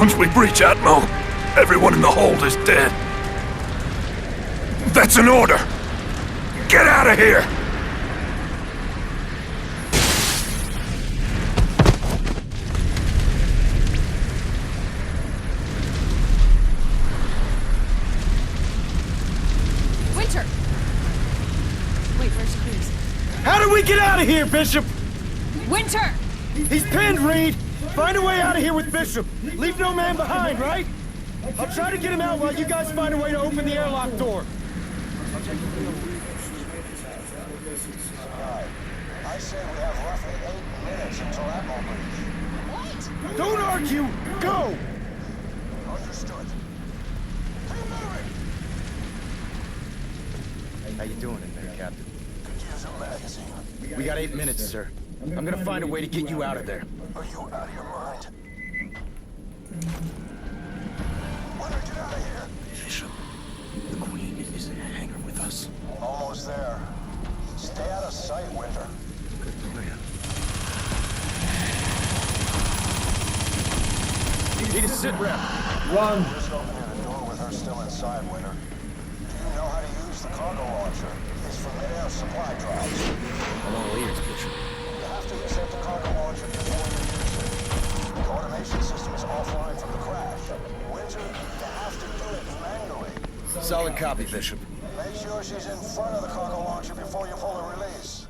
Once we breach Atmo, everyone in the hold is dead. That's an order! Get out of here! Winter! Wait, where's Cruz? How do we get out of here, Bishop? Winter! He's pinned, Reed! Find a way out of here with Bishop! Leave no man behind, right? I'll try to get him out while you guys find a way to open the airlock door. I say we have roughly 8 minutes until Atmo breach. What? Don't argue! Go! Understood. Keep moving! How you doing in there, Captain? Could use a magazine. We got 8 minutes, sir. I'm gonna find a way to get you out of there. Are you out of your mind? Winter, get out of here! Bishop, the Queen is in a hangar with us. Almost there. Stay out of sight, Winter. Good plan. Need a sit rep. Run! Risk opening the door with her still inside, Winter. Do you know how to use the cargo launcher? It's for mid-air supply drops. I'm all ears, Bishop. You have to reset the cargo launcher before you use it. The automation system is offline from the crash. Winter, you have to do it manually. Solid copy, Bishop. Make sure she's in front of the cargo launcher before you pull the release.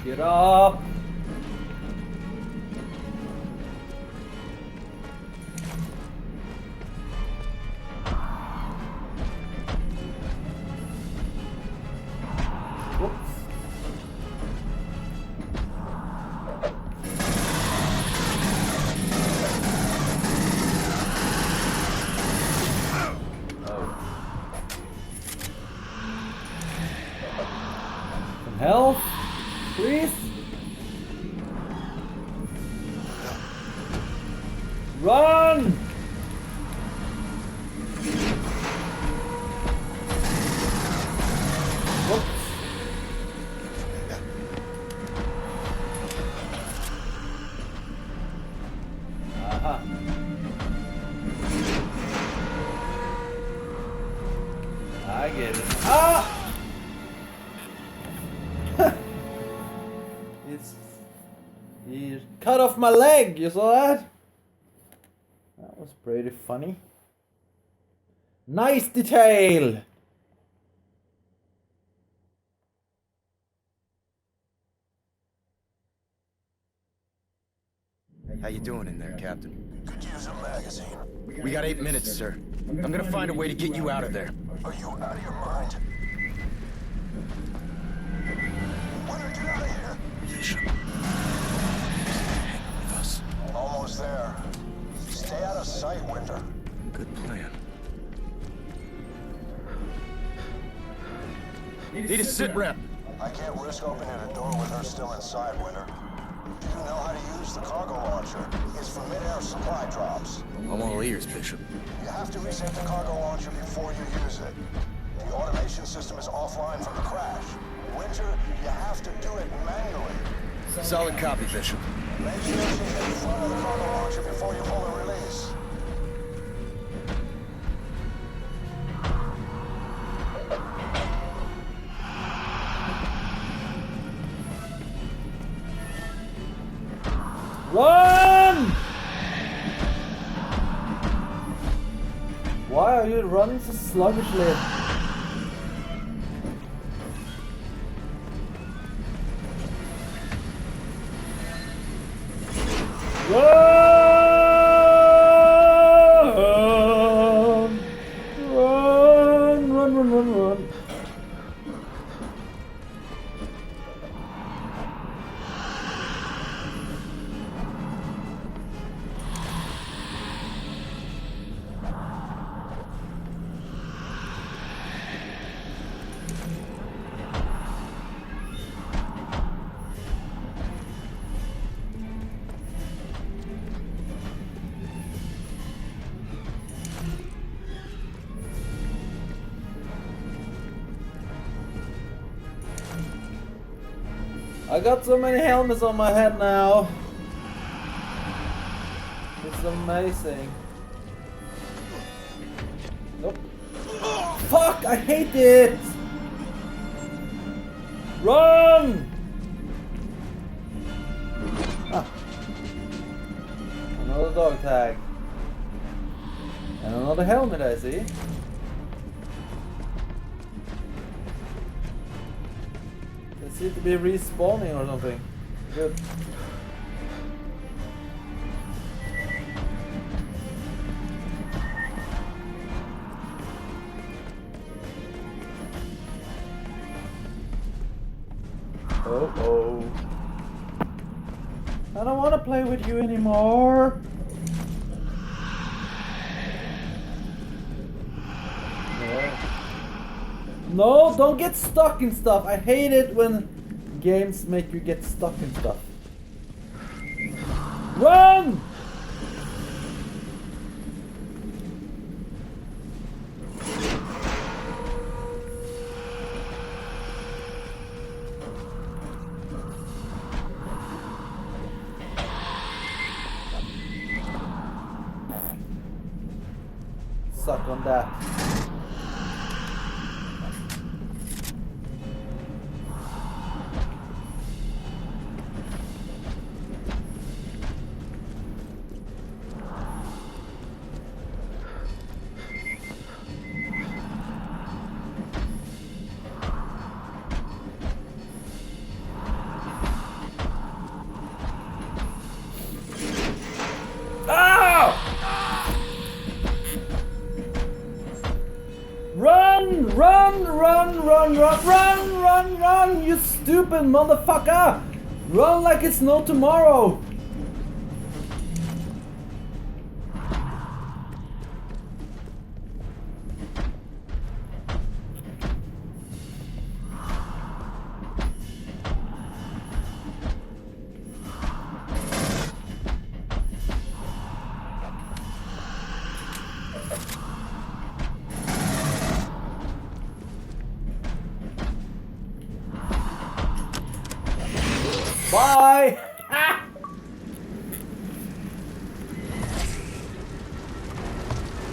Get up! Whoops. Some health, please. Run! Whoops. Aha. I get it. Ah! He cut off my leg, you saw that? That was pretty funny. Nice detail! How you doing in there, Captain? Could use a magazine. We got 8 minutes, sir. I'm gonna find a way to get you out of there. Are you out of your mind? Winter, get out of here! Bishop, he's in a hangar with us. Almost there. Stay out of sight, Winter. Good plan. Need a sit rep. I can't risk opening a door with her still inside, Winter. Do you know how to use the cargo launcher? It's for mid-air supply drops. I'm all ears, Bishop. You have to reset the cargo launcher before you use it. The automation system is offline from the crash. Winter, you have to do it manually. Solid copy, Bishop. Make sure she's in front of the cargo launcher before you pull the release. Run! Why are you running so sluggishly? Run! Run! I got so many helmets on my head now. It's amazing. Nope. Fuck! I hate it! Run! Ah. Another dog tag. And another helmet, I see. They seem to be respawning or something. Good. Oh. I don't want to play with you anymore. No, don't get stuck in stuff. I hate it when games make you get stuck in stuff. Run! Suck on that. Run, you stupid motherfucker! Run like it's no tomorrow! Bye! Ah!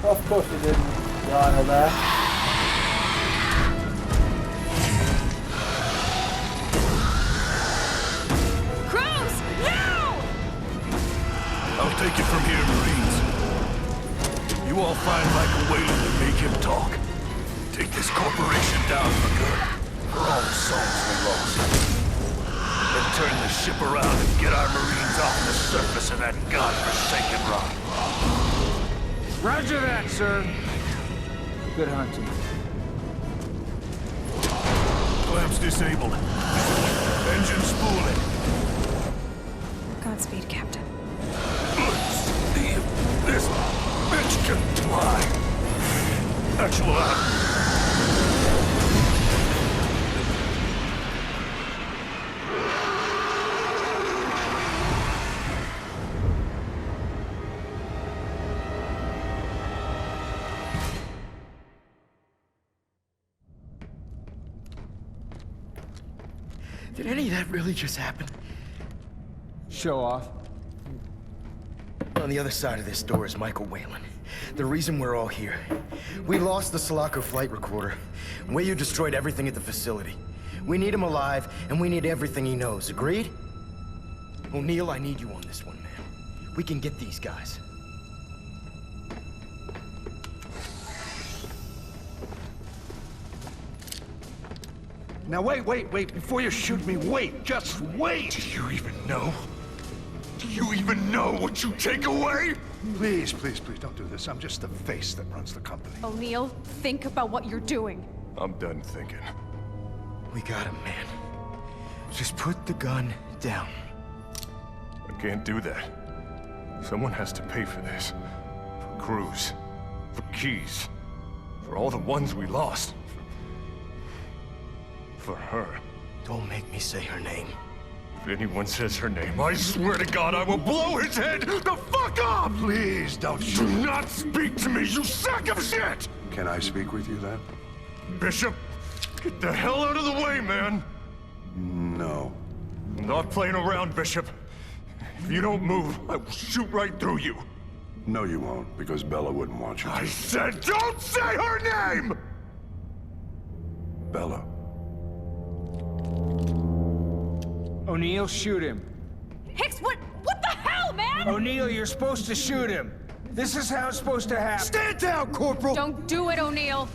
Of course you didn't. Yeah, I know that. Cruz! No! I'll take it from here, Marines. You all find Michael Whalen and make him talk. Take this corporation down for good. For all the souls we lost. Then turn the ship around and get our Marines off the surface of that godforsaken rock. Roger that, sir. Good hunting. Clamps disabled. Engine spooling. Godspeed, Captain. This bitch can fly. Actual Did any of that really just happen? Show off. On the other side of this door is Michael Whalen. The reason we're all here. We lost the Sulaco flight recorder. Wayu destroyed everything at the facility. We need him alive, and we need everything he knows. Agreed? O'Neill, I need you on this one, man. We can get these guys. Now wait, before you shoot me, wait, just wait! Do you even know? Do you even know what you take away? Please, don't do this. I'm just the face that runs the company. O'Neill, think about what you're doing. I'm done thinking. We got him, man. Just put the gun down. I can't do that. Someone has to pay for this. For Cruz. For Keys. For all the ones we lost. For her. Don't make me say her name. If anyone says her name, I swear to God I will blow his head the fuck off! Please, don't Do shoot. not speak to me, you sack of shit! Can I speak with you then? Bishop, get the hell out of the way, man! No. I'm not playing around, Bishop. If you don't move, I will shoot right through you. No, you won't, because Bella wouldn't want you to. I said don't say her name! Bella. O'Neill, shoot him. Hicks, what the hell, man? O'Neill, you're supposed to shoot him. This is how it's supposed to happen. Stand down, Corporal! Don't do it, O'Neill.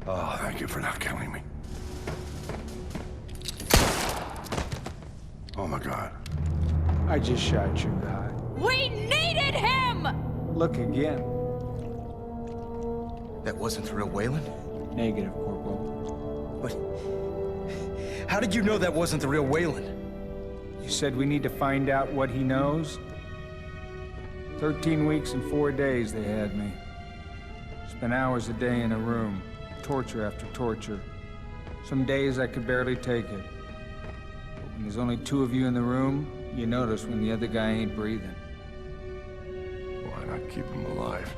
Oh, thank you for not killing me. Oh my God. I just shot your guy. We needed him! Look again. That wasn't the real Wayland? Negative, Corporal. But... how did you know that wasn't the real Wayland? You said we need to find out what he knows? 13 weeks and 4 days they had me. Spent hours a day in a room. Torture after torture. Some days I could barely take it. But when there's only 2 of you in the room, you notice when the other guy ain't breathing. Why not keep him alive?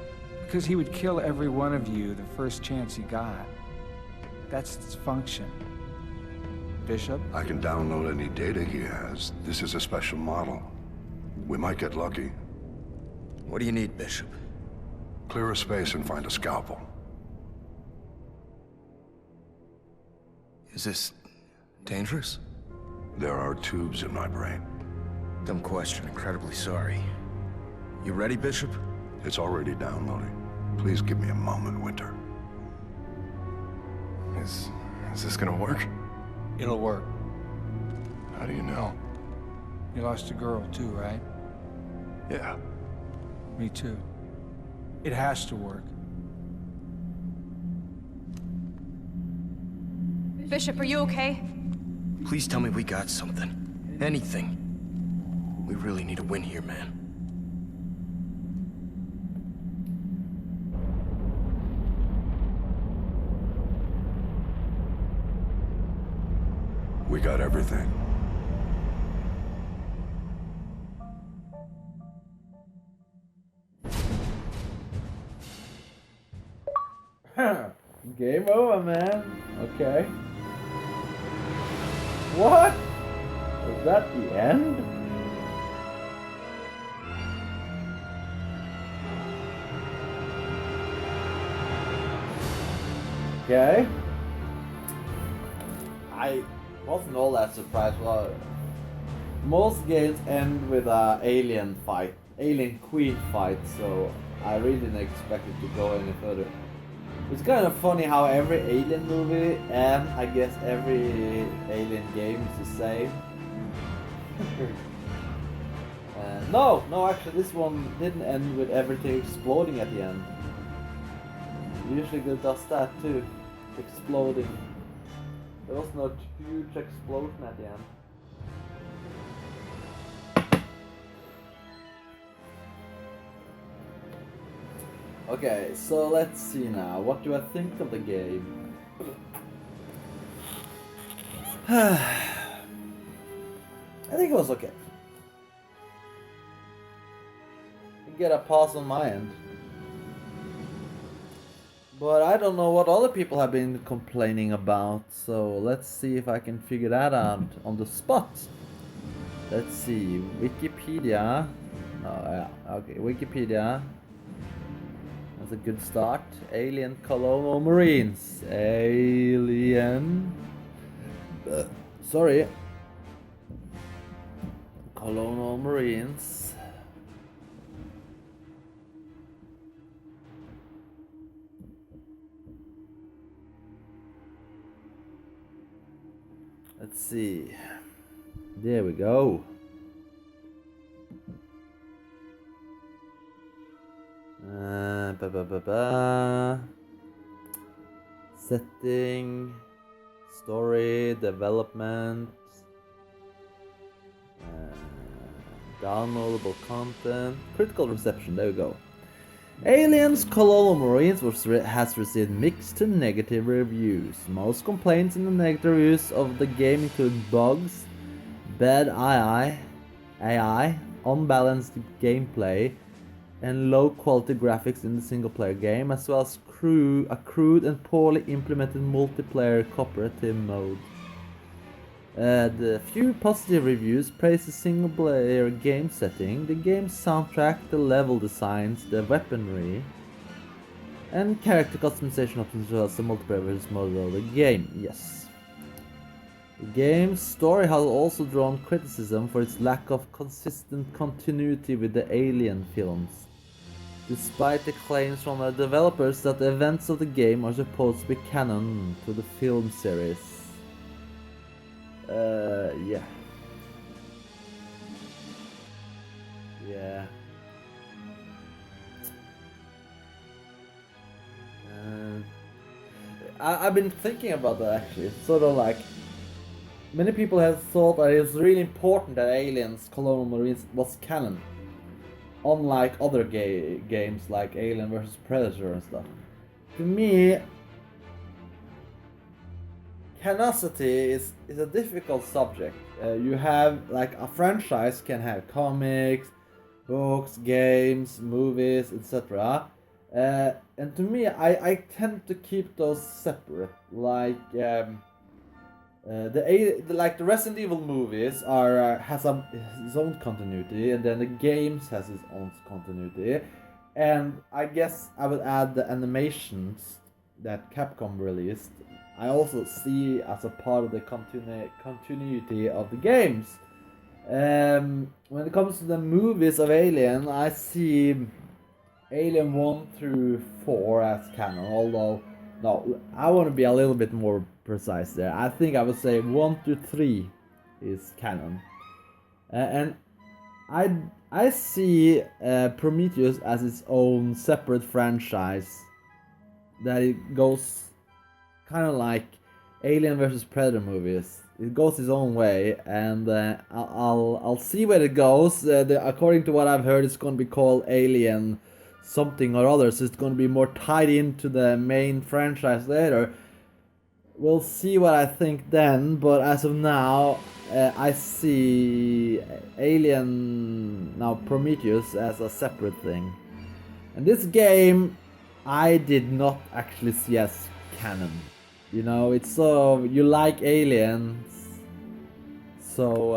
Because he would kill every one of you the first chance he got. That's its function. Bishop? I can download any data he has. This is a special model. We might get lucky. What do you need, Bishop? Clear a space and find a scalpel. Is this... dangerous? There are tubes in my brain. Dumb question, incredibly sorry. You ready, Bishop? It's already downloading. Please give me a moment, Winter. Is this gonna work? It'll work. How do you know? You lost a girl too, right? Yeah. Me too. It has to work. Bishop, are you okay? Please tell me we got something. Anything. We really need a win here, man. We got everything. Game over, man. Okay. What? Is that the end? Okay. I wasn't all that surprised. Well, most games end with a alien fight, alien queen fight, so I really didn't expect it to go any further. It's kind of funny how every alien movie and I guess every alien game is the same. No, actually this one didn't end with everything exploding at the end. Usually it does that too, exploding. There was no huge explosion at the end. Okay, so let's see now. What do I think of the game? I think it was okay. I get a pass on my end. But I don't know what other people have been complaining about, so let's see if I can figure that out on the spot. Let's see, Wikipedia. Oh yeah, okay, Wikipedia. That's a good start. Alien Colonial Marines. Alien. Sorry. Colonial Marines. Let's see. There we go. Setting, story, development, downloadable content, critical reception. There we go. Aliens Colonial Marines has received mixed to negative reviews. Most complaints in the negative reviews of the game include bugs, bad AI, unbalanced gameplay, and low quality graphics in the single player game, as well as a crude and poorly implemented multiplayer cooperative mode. The few positive reviews praise the single-player game setting, the game's soundtrack, the level designs, the weaponry, and character customization options as well as the multiplayer versus mode of the game. Yes. The game's story has also drawn criticism for its lack of consistent continuity with the Alien films, despite the claims from the developers that the events of the game are supposed to be canon to the film series. Yeah. Yeah. I've been thinking about that actually. It's sort of like many people have thought that it's really important that Aliens Colonial Marines was canon, unlike other games like Alien vs Predator and stuff. To me, canonicity is a difficult subject. You have like a franchise can have comics, books, games, movies, etc. And to me, I tend to keep those separate. Like the Resident Evil movies has its own continuity, and then the games has its own continuity. And I guess I would add the animations that Capcom released. I also see as a part of the continuity of the games. When it comes to the movies of Alien, I see Alien 1 through 4 as canon, although, no, I want to be a little bit more precise there. I think I would say 1 through 3 is canon. And I see Prometheus as its own separate franchise, that it goes kind of like Alien vs Predator movies. It goes its own way, and I'll see where it goes. According to what I've heard, it's going to be called Alien something or other, so it's going to be more tied into the main franchise later. We'll see what I think then, but as of now, I see Alien, now Prometheus, as a separate thing. And this game, I did not actually see as canon. You know, it's so, you like aliens, so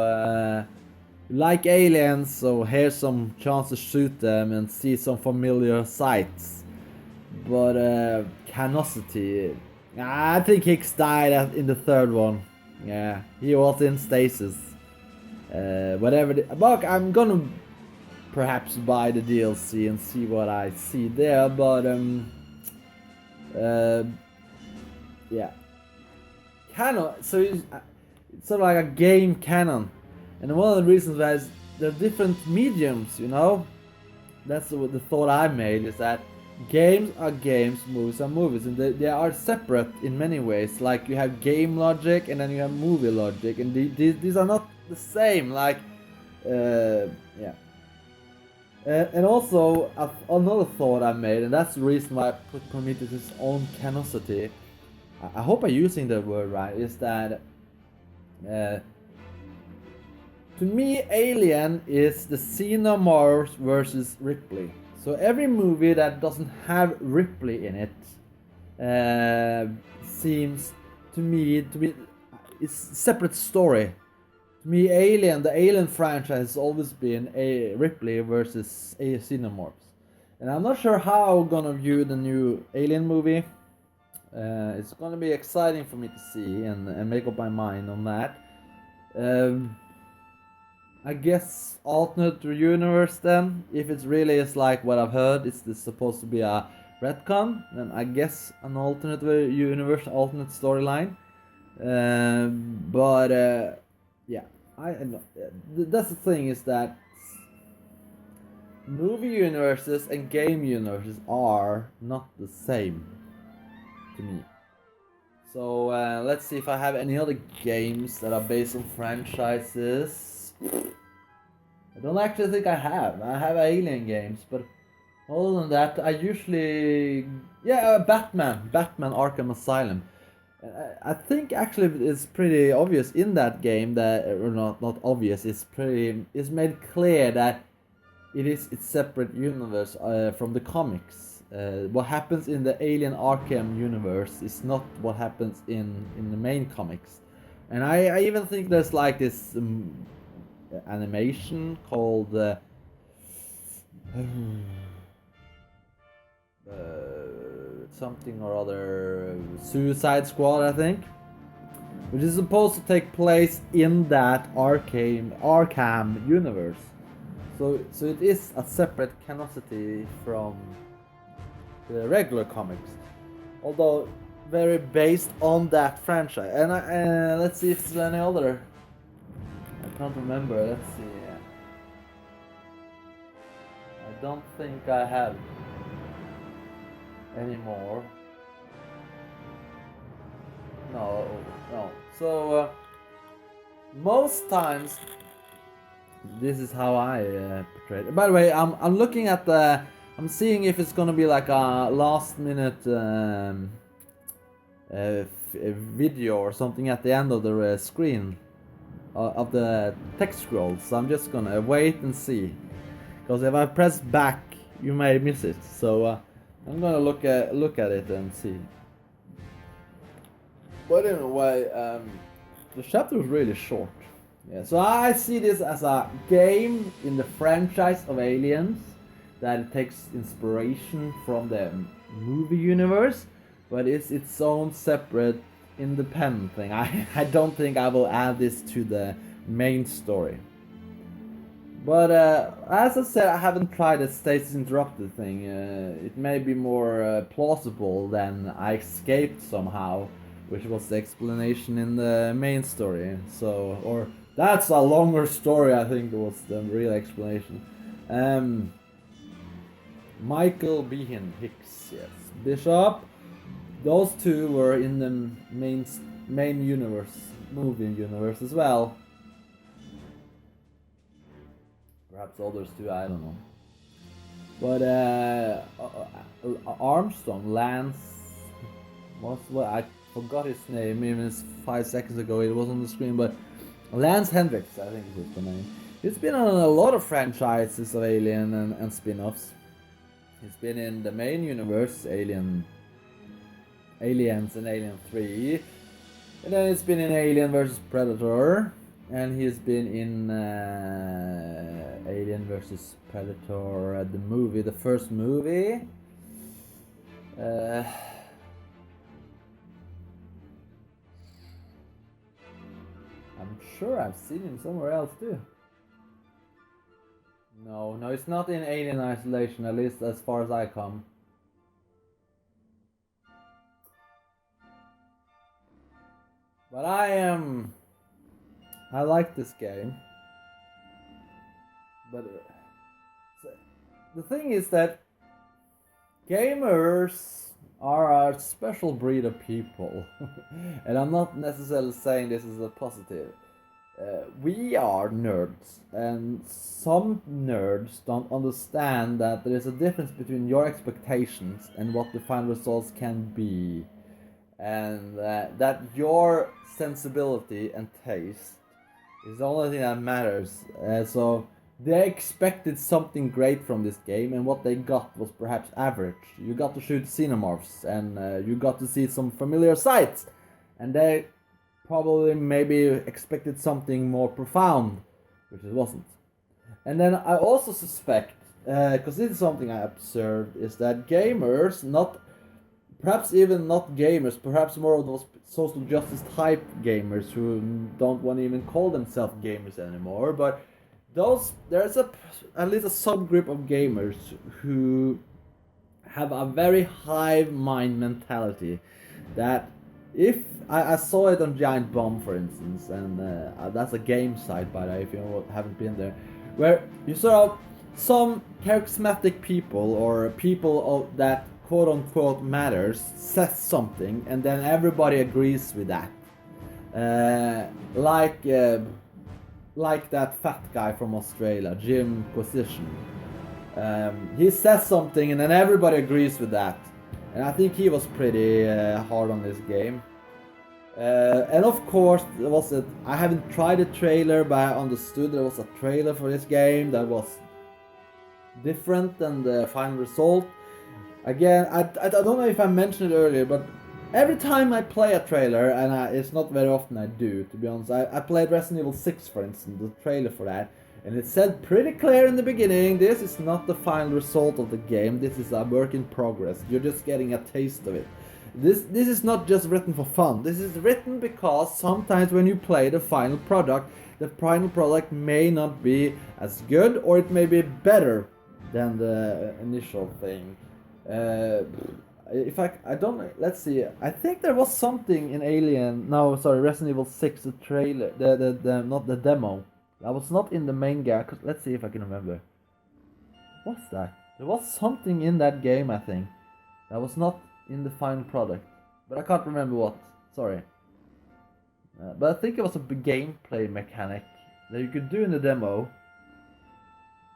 here's some chance to shoot them and see some familiar sights. But canonicity, I think Hicks died in the third one. Yeah, he was in stasis. But I'm gonna perhaps buy the DLC and see what I see there, but yeah. Canon, so it's sort of like a game canon. And one of the reasons why is there are different mediums, you know? That's the thought I made, is that games are games, movies are movies, and they are separate in many ways. Like you have game logic and then you have movie logic, and these are not the same. Like, yeah. And also another thought I made, and that's the reason why I put Prometheus' own canonicity. I hope I'm using the word right. Is that to me, Alien is the Xenomorphs versus Ripley. So every movie that doesn't have Ripley in it seems to me to be it's a separate story. To me, the Alien franchise has always been a Ripley versus a Xenomorphs, and I'm not sure how I'm gonna view the new Alien movie. It's gonna be exciting for me to see and make up my mind on that. I guess alternate universe then, if it really is like what I've heard, it's supposed to be a retcon, then I guess an alternate universe, alternate storyline. But yeah, that's the thing, is that movie universes and game universes are not the same to me. So let's see if I have any other games that are based on franchises. I don't actually think I have. I have Alien games, but other than that, I usually... Yeah, Batman Arkham Asylum. I think actually it's pretty obvious in that game that, or not obvious, it's made clear that it's separate universe from the comics. What happens in the Alien Arkham universe is not what happens in the main comics. And I even think there's like this animation called something or other, Suicide Squad, I think, which is supposed to take place in that Arkham universe. So it is a separate canosity from the regular comics, although very based on that franchise. And let's see if there's any other. I can't remember. Let's see. I don't think I have any more. No. So most times, this is how I portray it. By the way, I'm looking at the. I'm seeing if it's gonna be like a last minute video or something at the end of the screen of the text scroll. So I'm just gonna wait and see, because if I press back, you may miss it. So I'm gonna look at it and see. But in a way, the chapter is really short. Yeah, so I see this as a game in the franchise of Aliens that it takes inspiration from the movie universe, but it's its own separate independent thing. I don't think I will add this to the main story. But as I said, I haven't tried the Stasis Interrupted thing. It may be more plausible than I escaped somehow, which was the explanation in the main story. So, or that's a longer story, I think was the real explanation. Michael Behan Hicks, yes. Bishop. Those two were in the main universe, movie universe as well. Perhaps others too, I don't know. But Armstrong, Lance, I forgot his name even 5 seconds ago, it was on the screen, but Lance Hendricks, I think is the name. He's been on a lot of franchises of Alien and spin-offs. He's been in the main universe, Aliens and Alien 3. And then he's been in Alien vs Predator. And he's been in Alien vs Predator, the movie, the first movie. I'm sure I've seen him somewhere else too. No, it's not in Alien Isolation, at least as far as I come. But I like this game. But the thing is that gamers are a special breed of people. And I'm not necessarily saying this is a positive. We are nerds, and some nerds don't understand that there is a difference between your expectations and what the final results can be, and that your sensibility and taste is the only thing that matters. So they expected something great from this game, and what they got was perhaps average. You got to shoot xenomorphs, and you got to see some familiar sights, and they probably maybe expected something more profound, which it wasn't. And then I also suspect, because this is something I observed, is that gamers, perhaps perhaps more of those social justice type gamers who don't want to even call themselves gamers anymore, but there's at least a subgroup of gamers who have a very hive mind mentality that if I saw it on Giant Bomb, for instance, and that's a game site, by the way, if you haven't been there, where you saw some charismatic people or people that quote-unquote matters says something, and then everybody agrees with that. Like that fat guy from Australia, Jim Position. He says something, and then everybody agrees with that. And I think he was pretty hard on this game. And of course, I haven't tried the trailer, but I understood there was a trailer for this game that was different than the final result. Again, I don't know if I mentioned it earlier, but every time I play a trailer, and it's not very often I do, to be honest. I played Resident Evil 6, for instance, the trailer for that, and it said pretty clear in the beginning, this is not the final result of the game, this is a work in progress. You're just getting a taste of it. This is not just written for fun. This is written because sometimes when you play the final product may not be as good, or it may be better than the initial thing. Let's see. I think there was something in Resident Evil 6, the trailer, not the demo. That was not in the main game. Let's see if I can remember. What's that? There was something in that game, I think, that was not in the final product, but I can't remember what. Sorry. But I think it was a gameplay mechanic that you could do in the demo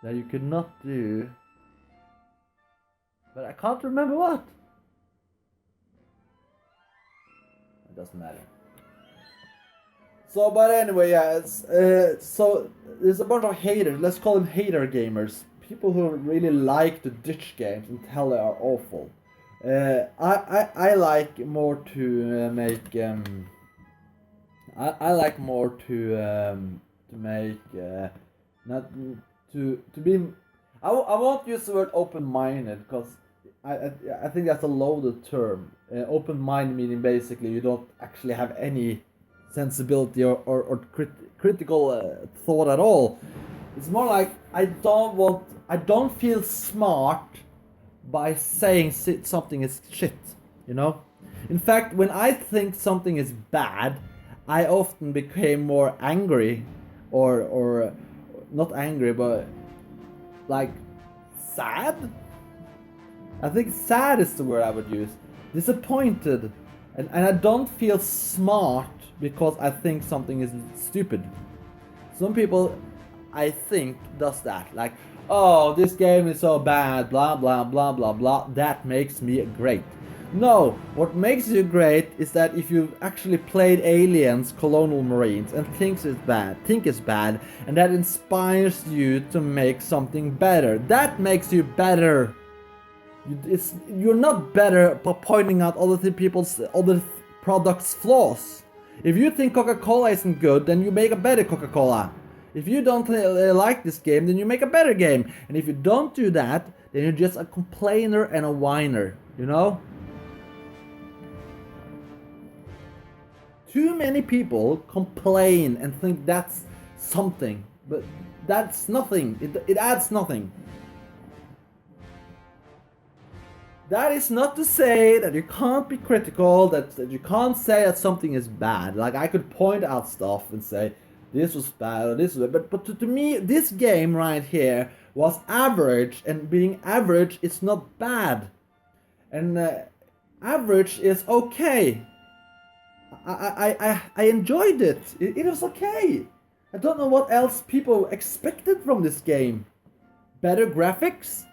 that you could not do, but I can't remember what. It doesn't matter. So, but anyway, yeah, so there's a bunch of haters. Let's call them hater gamers. People who really like to ditch games and tell they are awful. I like more to make. I like more to make not to be. I won't use the word open-minded because I think that's a loaded term. Open-minded meaning basically you don't actually have any sensibility or critical thought at all. It's more like I don't feel smart by saying something is shit, you know? In fact, when I think something is bad, I often became more angry or not angry, but like sad? I think sad is the word I would use. Disappointed. And I don't feel smart because I think something is stupid. Some people, I think, does that. Like, oh, this game is so bad, blah, blah, blah, blah, blah. That makes me great. No, what makes you great is that if you've actually played Aliens, Colonial Marines, and think it's bad, and that inspires you to make something better. That makes you better. You're not better by pointing out other products' flaws. If you think Coca-Cola isn't good, then you make a better Coca-Cola. If you don't like this game, then you make a better game. And if you don't do that, then you're just a complainer and a whiner, you know? Too many people complain and think that's something, but that's nothing. It adds nothing. That is not to say that you can't be critical, that you can't say that something is bad. Like, I could point out stuff and say, this was bad, or this was bad. But to me, this game right here was average, and being average is not bad. And average is okay. I enjoyed it. It was okay. I don't know what else people expected from this game. Better graphics?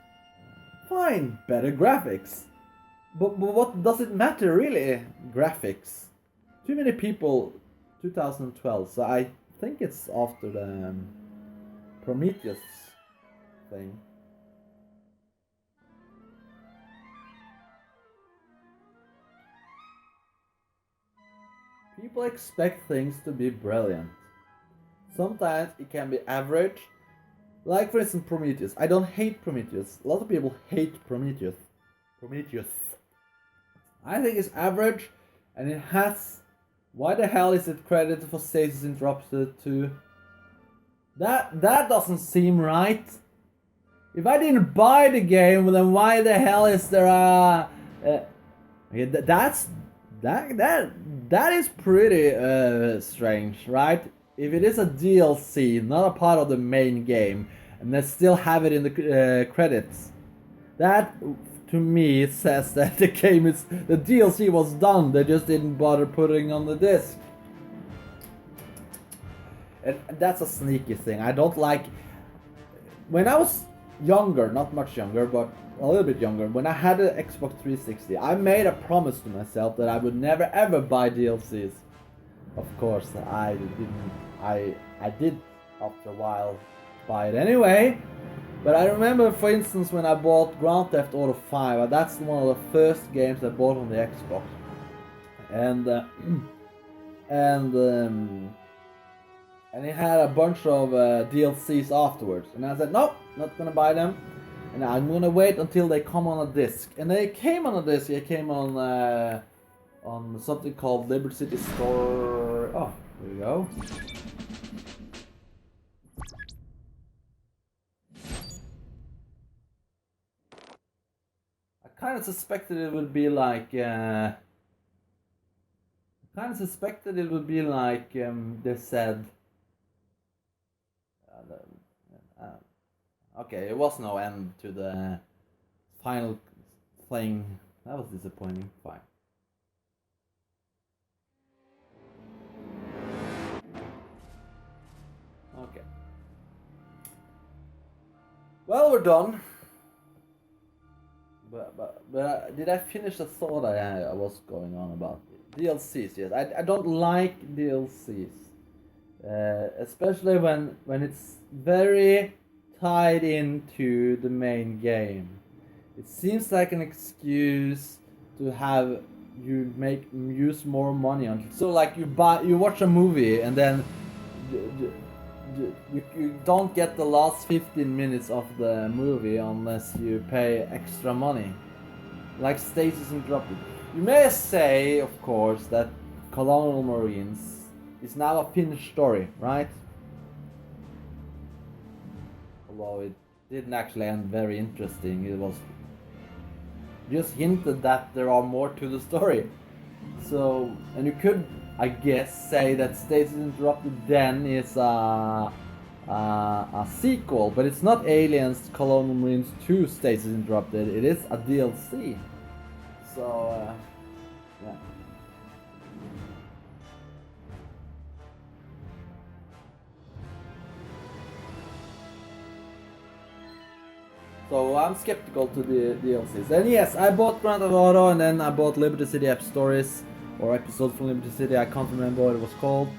Fine, better graphics. But what does it matter really? Graphics. Too many people. 2012. So I think it's after the Prometheus thing. People expect things to be brilliant. Sometimes it can be average. Like for instance Prometheus. I don't hate Prometheus. A lot of people hate Prometheus. I think it's average, and it has... Why the hell is it credited for stasis interrupted too? That doesn't seem right. If I didn't buy the game, then why the hell is there a... That is pretty strange, right? If it is a DLC, not a part of the main game, and they still have it in the credits, that to me says that the DLC was done. They just didn't bother putting on the disc, and that's a sneaky thing. I don't like. When I was younger, not much younger, but a little bit younger, when I had an Xbox 360, I made a promise to myself that I would never ever buy DLCs. Of course, I didn't. I did after a while buy it anyway. But I remember, for instance, when I bought Grand Theft Auto 5. That's one of the first games I bought on the Xbox. and and it had a bunch of DLCs afterwards. And I said, nope, not gonna buy them. And I'm gonna wait until they come on a disc. And they came on a disc. It came on something called Liberty City Store. Oh, there we go. I kind of suspected it would be like. They said. Okay, it was no end to the final thing. That was disappointing. Fine. Okay. Well, we're done. But did I finish the thought I was going on about DLCs? Yes, I don't like DLCs, especially when it's very tied into the main game. It seems like an excuse to have you use more money on it. So like you watch a movie and then you don't get the last 15 minutes of the movie unless you pay extra money. Like Stasis Interrupted. You may say, of course, that Colonial Marines is now a finished story, right? Although it didn't actually end very interesting. It was just hinted that there are more to the story. So, and you could, I guess, say that Stasis Interrupted then is a sequel, but it's not Aliens Colonial Marines 2 Stasis Interrupted, it is a DLC. So, yeah. So I'm skeptical to the DLCs. And yes, I bought Grand Theft Auto and then I bought Liberty City Ep Stories, or episodes from Liberty City, I can't remember what it was called.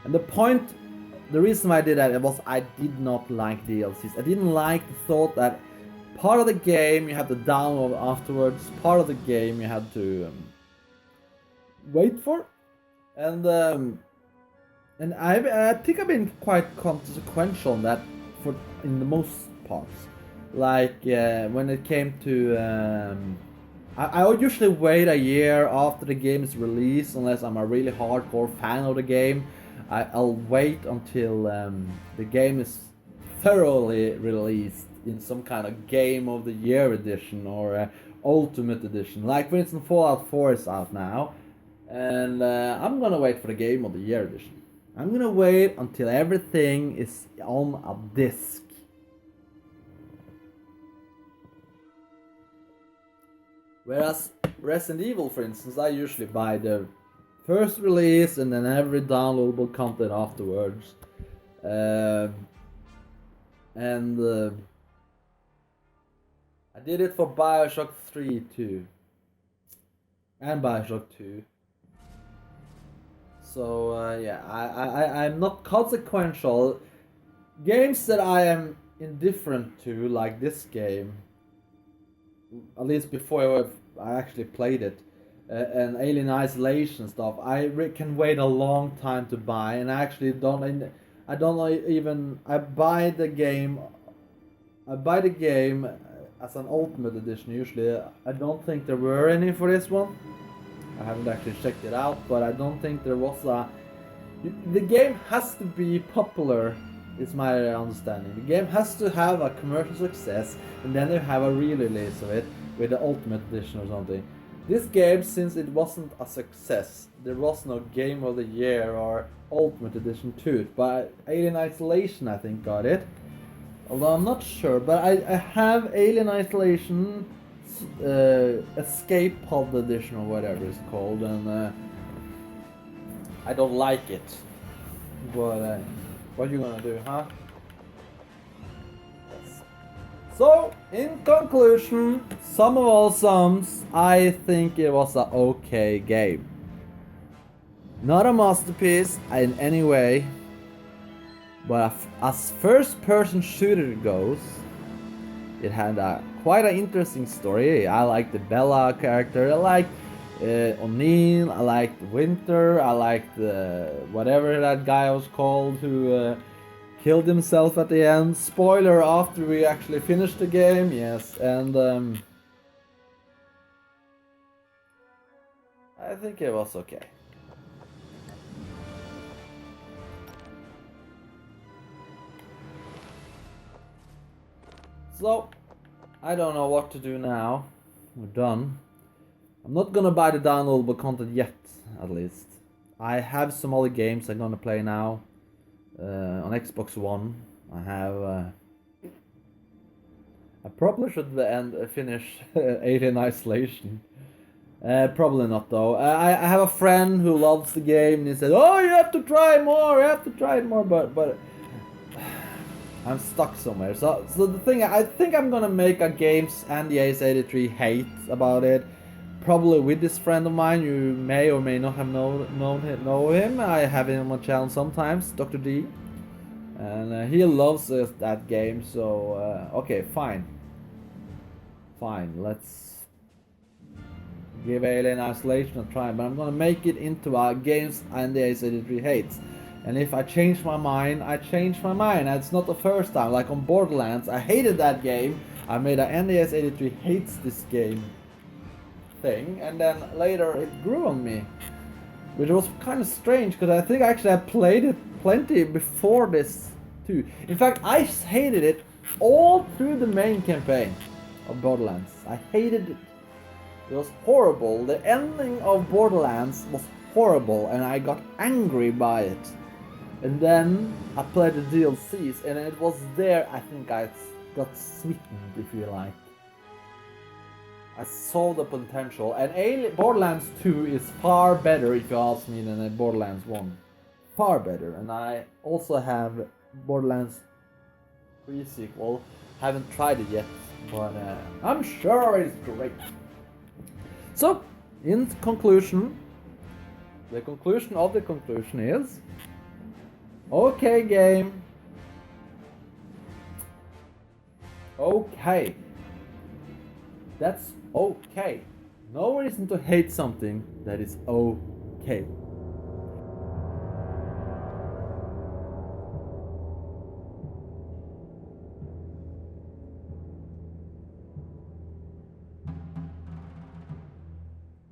And the reason why I did that was I did not like DLCs. I didn't like the thought that part of the game you have to download afterwards, part of the game you had to wait for. And I think I've been quite consequential on that in the most parts. Like when it came to I would usually wait a year after the game is released, unless I'm a really hardcore fan of the game. I'll wait until the game is thoroughly released in some kind of Game of the Year edition or Ultimate edition. Like for instance, Fallout 4 is out now, and I'm gonna wait for the Game of the Year edition. I'm gonna wait until everything is on a disc. Whereas Resident Evil, for instance, I usually buy the first release and then every downloadable content afterwards. I did it for Bioshock 3 too. And Bioshock 2. So yeah, I'm not consequential. Games that I am indifferent to, like this game, at least before I actually played it, and Alien Isolation stuff, I can wait a long time to buy, and I actually don't. I buy the game. I buy the game as an Ultimate Edition usually. I don't think there were any for this one. I haven't actually checked it out, but I don't think there was a. The game has to be popular, is my understanding. The game has to have a commercial success, and then they have a re-release of it with the Ultimate Edition or something. This game, since it wasn't a success, there was no Game of the Year or Ultimate Edition to it. But Alien Isolation, I think, got it. Although I'm not sure, but I have Alien Isolation Escape Pod Edition or whatever it's called, and I don't like it. But what are you gonna do, huh? Yes. So, in conclusion, sum of all sums, I think it was an okay game. Not a masterpiece in any way, but as first-person shooter goes, it had quite an interesting story. I like the Bella character. I like O'Neill, I liked Winter, I liked whatever that guy was called who killed himself at the end. Spoiler, after we actually finished the game, yes, and I think it was okay. So, I don't know what to do now. We're done. I'm not gonna buy the downloadable content yet, at least. I have some other games I'm gonna play now. On Xbox One, I have... I probably should finish Alien Isolation. Probably not though. I have a friend who loves the game and he said, "Oh, you have to try more, you have to try it more," but I'm stuck somewhere. So the thing, I think I'm gonna make a games and the Ace83 hate about it. Probably with this friend of mine. You may or may not have know him. I have him on my channel sometimes, Dr. D. And he loves that game, so okay, fine. Fine, let's give Alien Isolation a try, but I'm gonna make it into a games and the Ace83 hates. And if I change my mind, I change my mind. It's not the first time. Like on Borderlands, I hated that game. I made a NDS83 hates this game thing, and then later it grew on me. Which was kind of strange, because I think actually I played it plenty before this too. In fact, I hated it all through the main campaign of Borderlands. I hated it. It was horrible. The ending of Borderlands was horrible, and I got angry by it. And then I played the DLCs, and it was there I think I got sweetened, if you like. I saw the potential, and Borderlands 2 is far better, if you ask me, than Borderlands 1. Far better, and I also have Borderlands 3 sequel. Haven't tried it yet, but I'm sure it's great. So, in conclusion, the conclusion of the conclusion is... okay, game. Okay. That's okay. No reason to hate something that is okay.